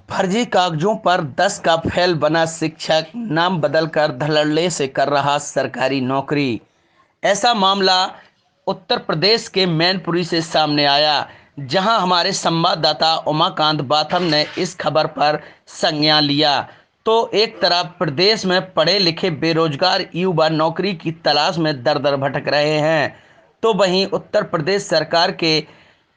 फर्जी कागजों पर 10 का फेल बना शिक्षक नाम बदलकर धड़ल्ले से कर रहा सरकारी नौकरी। ऐसा मामला उत्तर प्रदेश के मैनपुरी से सामने आया, जहां हमारे संवाददाता उमाकांत बाथम ने इस खबर पर संज्ञान लिया। तो एक तरफ प्रदेश में पढ़े लिखे बेरोजगार युवा नौकरी की तलाश में दर दर भटक रहे हैं, तो वहीं उत्तर प्रदेश सरकार के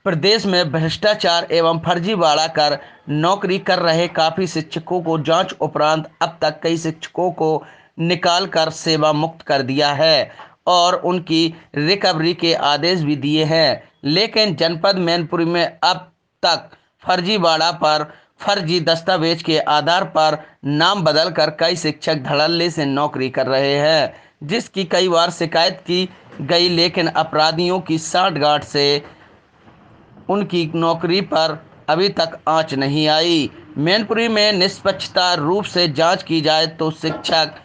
प्रदेश में भ्रष्टाचार एवं फर्जीवाड़ा कर नौकरी कर रहे काफ़ी शिक्षकों को जांच उपरांत अब तक कई शिक्षकों को निकाल कर सेवा मुक्त कर दिया है और उनकी रिकवरी के आदेश भी दिए हैं। लेकिन जनपद मैनपुरी में अब तक फर्जीवाड़ा पर फर्जी दस्तावेज के आधार पर नाम बदलकर कई शिक्षक धड़ल्ले से नौकरी कर रहे हैं, जिसकी कई बार शिकायत की गई, लेकिन अपराधियों की सांठगांठ से उनकी नौकरी पर अभी तक आंच नहीं आई। मैनपुरी में निष्पक्षता रूप से जांच की जाए तो शिक्षक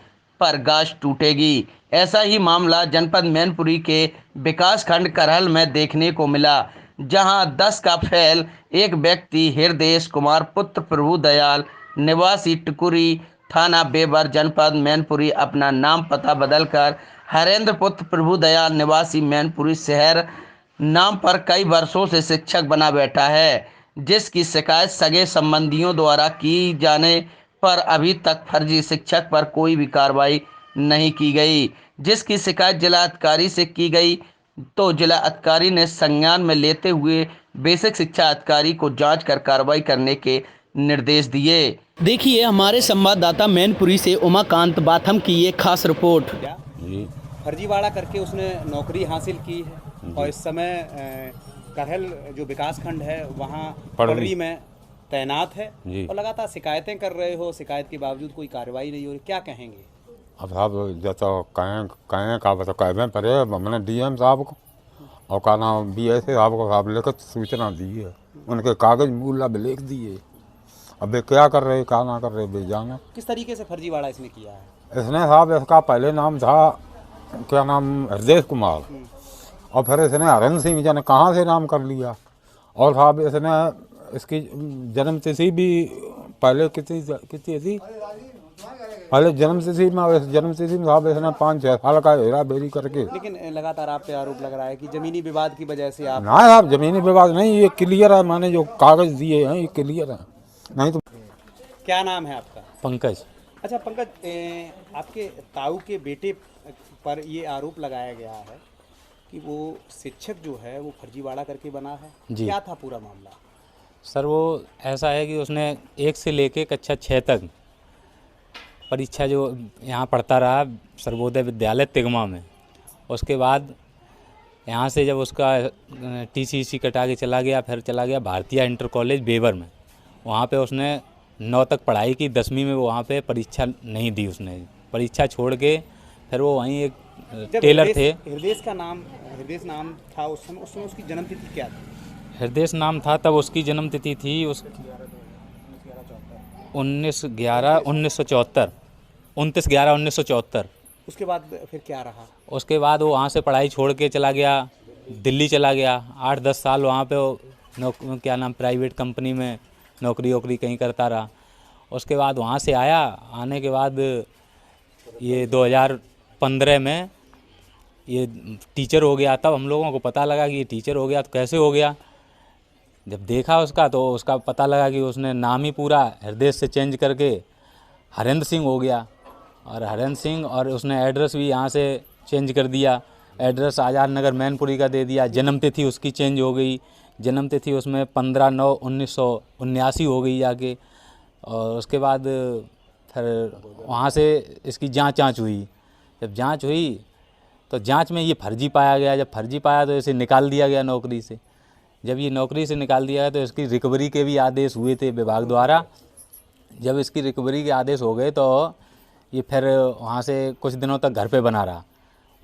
पर गाज टूटेगी। ऐसा ही मामला जनपद मैनपुरी के विकासखंड करहल में देखने को मिला, जहां 10 का फेल एक व्यक्ति हृदय कुमार पुत्र प्रभु दयाल निवासी टिकुरी थाना बेबर जनपद मैनपुरी अपना नाम पता बदलकर हरेंद्र पुत्र प्रभु दयाल निवासी मैनपुरी शहर नाम पर कई वर्षों से शिक्षक बना बैठा है, जिसकी शिकायत सगे संबंधियों द्वारा की जाने पर अभी तक फर्जी शिक्षक पर कोई भी कार्रवाई नहीं की गई। जिसकी शिकायत जिला अधिकारी से की गई तो जिला अधिकारी ने संज्ञान में लेते हुए बेसिक शिक्षा अधिकारी को जांच कर कार्रवाई करने के निर्देश दिए। देखिए हमारे संवाददाता मैनपुरी से उमाकांत बाथम की ये खास रिपोर्ट। जी फर्जीवाड़ा करके उसने नौकरी हासिल की है और इस समय करहल जो विकास खंड है वहाँ पड़री में तैनात है और लगातार शिकायतें कर रहे हो, शिकायत के बावजूद कोई कार्रवाई नहीं हो रही, क्या कहेंगे? अब साहब जैसा कहें का बता कहें पड़े हमने डीएम साहब को और का नाम BS साहब को साहब लेकर सूचना दी है, उनके कागज मूला भी लिख दिए। अब वे क्या कर रहे क्या ना कर रहे बेजाने। किस तरीके से फर्जीवाड़ा इसने किया है? इसने साहब इसका पहले नाम था क्या नाम हृदय कुमार और फिर इसने हरेंद्र सिंह जाने कहाँ से नाम कर लिया और साहब इसने इसकी जन्म तिथि भी पहले कितनी थी, पहले जन्म तिथि में साहब इसने 5-6 साल का हेरा फेरी करके। लेकिन लगातार आप पे आरोप लग रहा है कि जमीनी विवाद की वजह से आप। ना साहब जमीनी विवाद नहीं, ये क्लियर है, मैंने जो कागज दिए हैं ये क्लियर है। नहीं तो क्या नाम है आपका? पंकज। अच्छा पंकज, आपके ताऊ के बेटे पर ये आरोप लगाया गया है कि वो शिक्षक जो है वो फर्जीवाड़ा करके बना है, क्या था पूरा मामला? सर वो ऐसा है कि उसने 1 से लेके कक्षा 6 तक परीक्षा जो यहाँ पढ़ता रहा सर्वोदय विद्यालय तिगमा में। उसके बाद यहाँ से जब उसका TCC कटा के चला गया, फिर चला गया भारतीय इंटर कॉलेज बेबर में। वहाँ पे उसने 9 तक पढ़ाई की, 10वीं में वो वहाँ पे परीक्षा नहीं दी, उसने परीक्षा छोड़ के फिर वो वहीं एक टेलर थे। हृदय नाम था उस समय उसकी जन्म तिथि क्या थी? हृदय नाम था तब, उसकी जन्म तिथि थी 29/11/1974। उसके बाद फिर क्या रहा? उसके बाद वो वहाँ से पढ़ाई छोड़ के चला गया, दिल्ली चला गया। 8-10 साल वहाँ पे वो क्या नाम प्राइवेट कंपनी में नौकरी कहीं करता रहा। उसके बाद वहाँ से आया, आने के बाद ये 2015 में ये टीचर हो गया। तब हम लोगों को पता लगा कि ये टीचर हो गया। तो कैसे हो गया, जब देखा उसका तो उसका पता लगा कि उसने नाम ही पूरा हृदय से चेंज करके हरेंद्र सिंह हो गया। और हरेंद्र सिंह, और उसने एड्रेस भी यहाँ से चेंज कर दिया, एड्रेस आज़ाद नगर मैनपुरी का दे दिया। जन्म तिथि उसकी चेंज हो गई, जन्म तिथि उसमें 15/9/1979 हो गई जाके। और उसके बाद फिर वहाँ से इसकी जांच हुई। जब जांच हुई तो जांच में ये फर्जी पाया गया। जब फर्जी पाया तो इसे निकाल दिया गया नौकरी से। जब ये नौकरी से निकाल दिया गया तो इसकी रिकवरी के भी आदेश हुए थे विभाग द्वारा। जब इसकी रिकवरी के आदेश हो गए तो ये फिर वहाँ से कुछ दिनों तक घर पे बना रहा।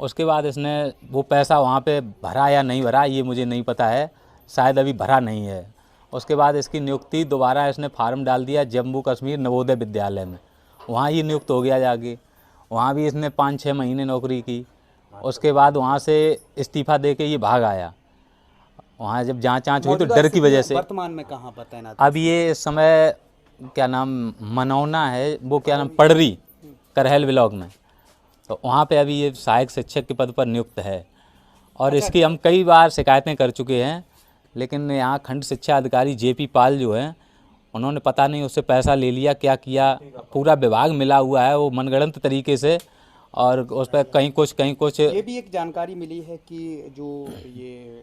उसके बाद इसने वो पैसा वहाँ पे भरा या नहीं भरा ये मुझे नहीं पता है, शायद अभी भरा नहीं है। उसके बाद इसकी नियुक्ति दोबारा इसने फार्म डाल दिया जम्मू कश्मीर नवोदय विद्यालय में, वहाँ ये नियुक्त हो गया जाके। वहाँ भी इसने 5-6 महीने नौकरी की। उसके बाद वहाँ से इस्तीफ़ा दे के ये भाग आया। वहाँ जब जांच हुई तो डर की वजह से। वर्तमान में कहाँ पर तैनात? अब ये इस समय क्या नाम मनौना है, वो क्या नाम पड़री करहल ब्लॉक में, तो वहाँ पे अभी ये सहायक शिक्षक के पद पर नियुक्त है। और इसकी हम कई बार शिकायतें कर चुके हैं, लेकिन यहाँ खंड शिक्षा अधिकारी जेपी पाल जो है, उन्होंने पता नहीं उससे पैसा ले लिया क्या किया, पूरा विभाग मिला हुआ है वो मनगढ़ंत तरीके से, और उस पर कहीं कुछ। ये भी एक जानकारी मिली है कि जो ये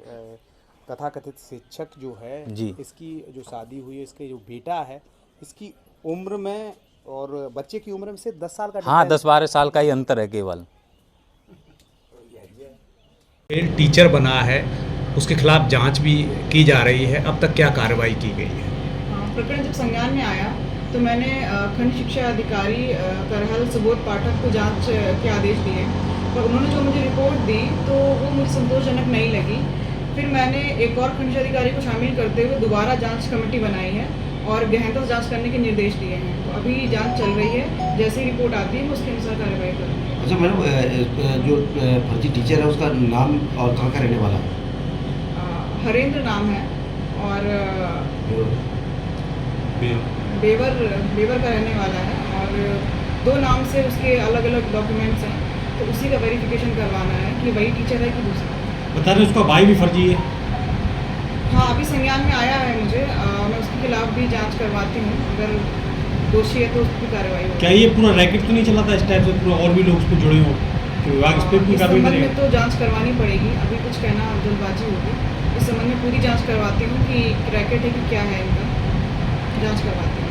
तथाकथित शिक्षक जो है जी, इसकी जो शादी हुई है, इसके जो बेटा है, इसकी उम्र में और बच्चे की उम्र में से 10 साल का, हाँ 10-12 साल का ही अंतर है केवल। टीचर बना है, उसके खिलाफ जांच भी की जा रही है, अब तक क्या कार्रवाई की गई है? प्रकरण जब संज्ञान में आया तो मैंने खंड शिक्षा अधिकारी करहल सुबोध पाठक को जांच के आदेश दिए, पर उन्होंने जो मुझे रिपोर्ट दी तो वो मुझे संतोषजनक नहीं लगी। फिर मैंने एक और खंड शिक्षा अधिकारी को शामिल करते हुए दोबारा जांच कमेटी बनाई है और गहनता से जांच करने के निर्देश दिए हैं। तो अभी जांच चल रही है, जैसे ही रिपोर्ट आती है मैं उसके अनुसार कार्रवाई करूँगी। अच्छा मैडम, जो फर्जी टीचर है उसका नाम और कहाँ का रहने वाला है? हरेंद्र नाम है और बेवर का रहने वाला है, और 2 नाम से उसके अलग अलग डॉक्यूमेंट्स हैं, तो उसी का वेरिफिकेशन करवाना है कि वही टीचर है कि दूसरा। बता रहे उसका भाई भी फर्जी है? हाँ, अभी संज्ञान में आया है मुझे, मैं उसके खिलाफ भी जांच करवाती हूँ, अगर दोषी है तो उस पर कार्रवाई होगी। क्या ये पूरा रैकेट तो नहीं चला था इस टाइप से, पूरा और भी लोग उसको जुड़े हों तो विभाग इस पर भी इस कार्रवाई संबंध करेगा? में तो जांच करवानी पड़ेगी, अभी कुछ कहना जल्दबाजी होगी। इस संबंध में पूरी जांच करवाती हूँ कि रैकेट है कि क्या है, इनका जांच करवाती हूँ।